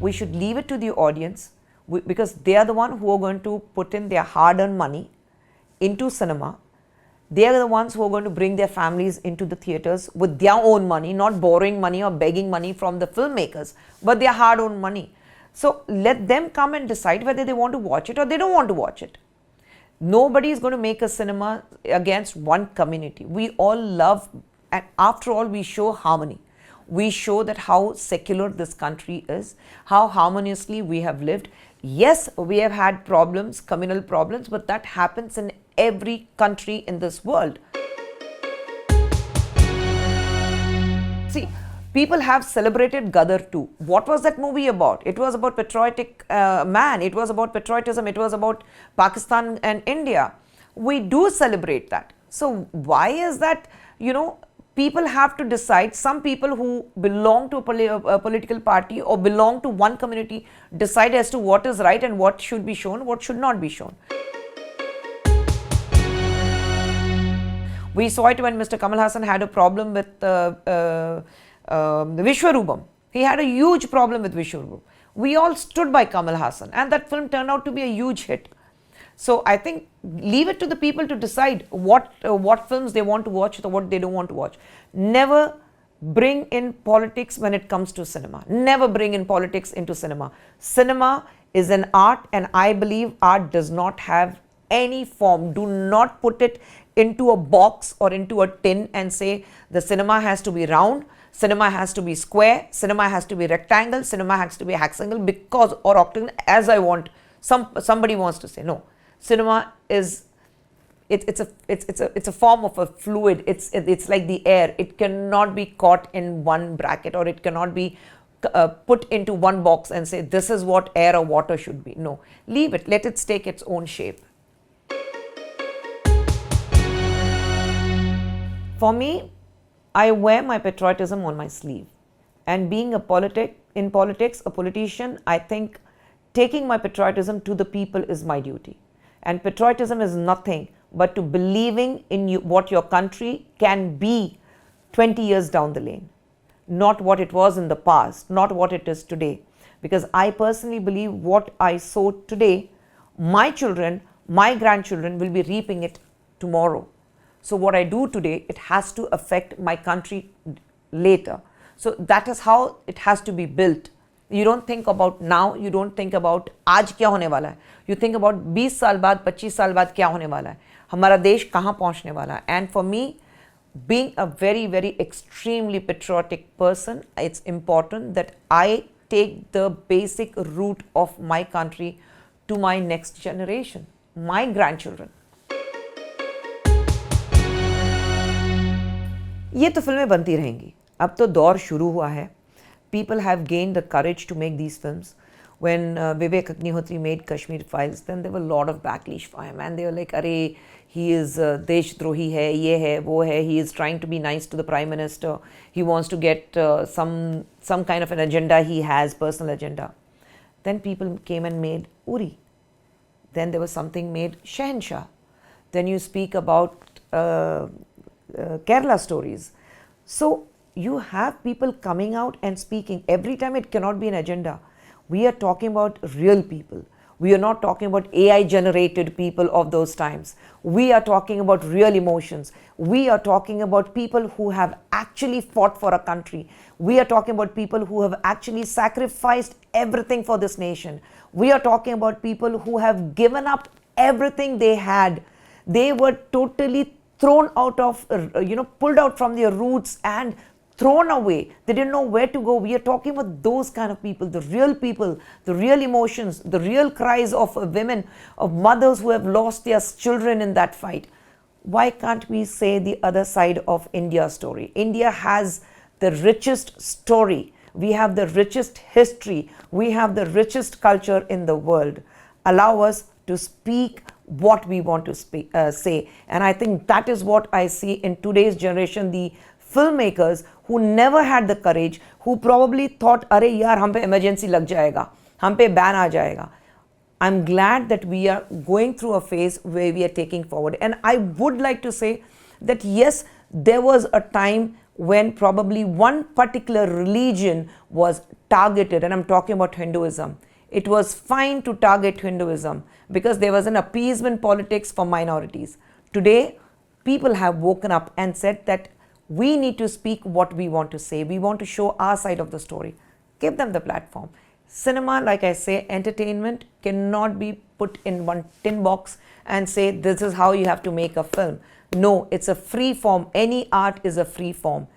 we should leave it to the audience, because they are the one who are going to put in their hard-earned money into cinema. They are the ones who are going to bring their families into the theatres with their own money, not borrowing money or begging money from the filmmakers, but their hard-earned money. So let them come and decide whether they want to watch it or they don't want to watch it. Nobody is going to make a cinema against one community. We all love, and after all, we show harmony. We show that how secular this country is, how harmoniously we have lived. Yes, we have had problems, communal problems, but that happens in every country in this world. See, people have celebrated Gadar too. What was that movie about? It was about patriotic man. It was about patriotism. It was about Pakistan and India. We do celebrate that. So why is that, people have to decide. Some people who belong to a political party or belong to one community decide as to what is right and what should be shown, what should not be shown. We saw it when Mr. Kamal Haasan had a problem with the Vishwarupam. He had a huge problem with Vishwarupam. We all stood by Kamal Haasan, and that film turned out to be a huge hit. So I think leave it to the people to decide what films they want to watch or what they don't want to watch. Never bring in politics when it comes to cinema. Never bring in politics into cinema. Cinema is an art, and I believe art does not have any form. Do not put it into a box or into a tin and say the cinema has to be round, cinema has to be square, cinema has to be rectangle, cinema has to be hexagonal because, or octagonal, as I want. Somebody wants to say no. Cinema is it's a form of a fluid. It's like the air. It cannot be caught in one bracket, or it cannot be put into one box and say this is what air or water should be. No, leave it. Let it take its own shape. For me, I wear my patriotism on my sleeve, and being a politician, I think taking my patriotism to the people is my duty. And patriotism is nothing but to believing in what your country can be 20 years down the lane, not what it was in the past, not what it is today. Because I personally believe what I sow today, my children, my grandchildren will be reaping it tomorrow. So what I do today, it has to affect my country later. So that is how it has to be built. You don't think about now, you don't think about आज क्या होने वाला है. You think about 20 साल बाद, 25 साल बाद क्या होने वाला है. हमारा देश कहाँ पहुँचने वाला है. And for me, being a very, very extremely patriotic person, it's important that I take the basic root of my country to my next generation, my grandchildren. ये तो फिल्में बनती रहेंगी. अब तो दौर शुरू हुआ है. People have gained the courage to make these films. When Vivek Agnihotri made Kashmir Files, then there were a lot of backlash for him, and they were like, "Arey, he is deshdrohi hai, ye hai, wo hai. He is trying to be nice to the Prime Minister. He wants to get some kind of an agenda he has, personal agenda." Then people came and made Uri. Then there was something made Shahenshah. Then you speak about Kerala stories. So you have people coming out and speaking. Every time it cannot be an agenda. We are talking about real people. We are not talking about AI generated people of those times. We are talking about real emotions. We are talking about people who have actually fought for a country. We are talking about people who have actually sacrificed everything for this nation. We are talking about people who have given up everything they had. They were totally thrown out of, pulled out from their roots and thrown away. They didn't know where to go. We are talking about those kind of people, the real emotions, the real cries of women, of mothers who have lost their children in that fight. Why can't we say the other side of India's story? India has the richest story. We have the richest history. We have the richest culture in the world. Allow us to speak what we want to say. And I think that is what I see in today's generation, the filmmakers who never had the courage, who probably thought, अरे यार हम पे emergency लग जाएगा, हम पे ban आ जाएगा. I'm glad that we are going through a phase where we are taking forward. And I would like to say that yes, there was a time when probably one particular religion was targeted, and I'm talking about Hinduism. It was fine to target Hinduism because there was an appeasement politics for minorities. Today, people have woken up and said that we need to speak what we want to say. We want to show our side of the story. Give them the platform. Cinema, like I say, entertainment cannot be put in one tin box and say this is how you have to make a film. No, it's a free form. Any art is a free form.